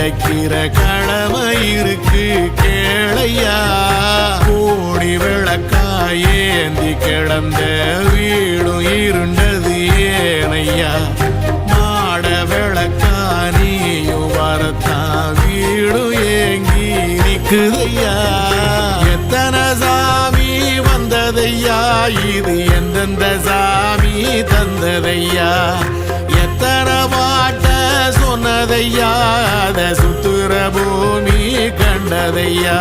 விதைக்கிற கடமை இருக்கு கேளையா. கூடி விளக்காயேந்தி கிடந்த வீடும் இருண்டது ஏனையா. மாட விளக்கா நீயும் வரத்தான் வீடும் ஏங்கி நிக்குதையா. எத்தனை சாமி வந்ததையா, இது எந்தெந்த சாமி தந்ததையா. எத்தனை பாட்ட சொன்னதையா, அத சுத்துற பூமி கண்டதையா.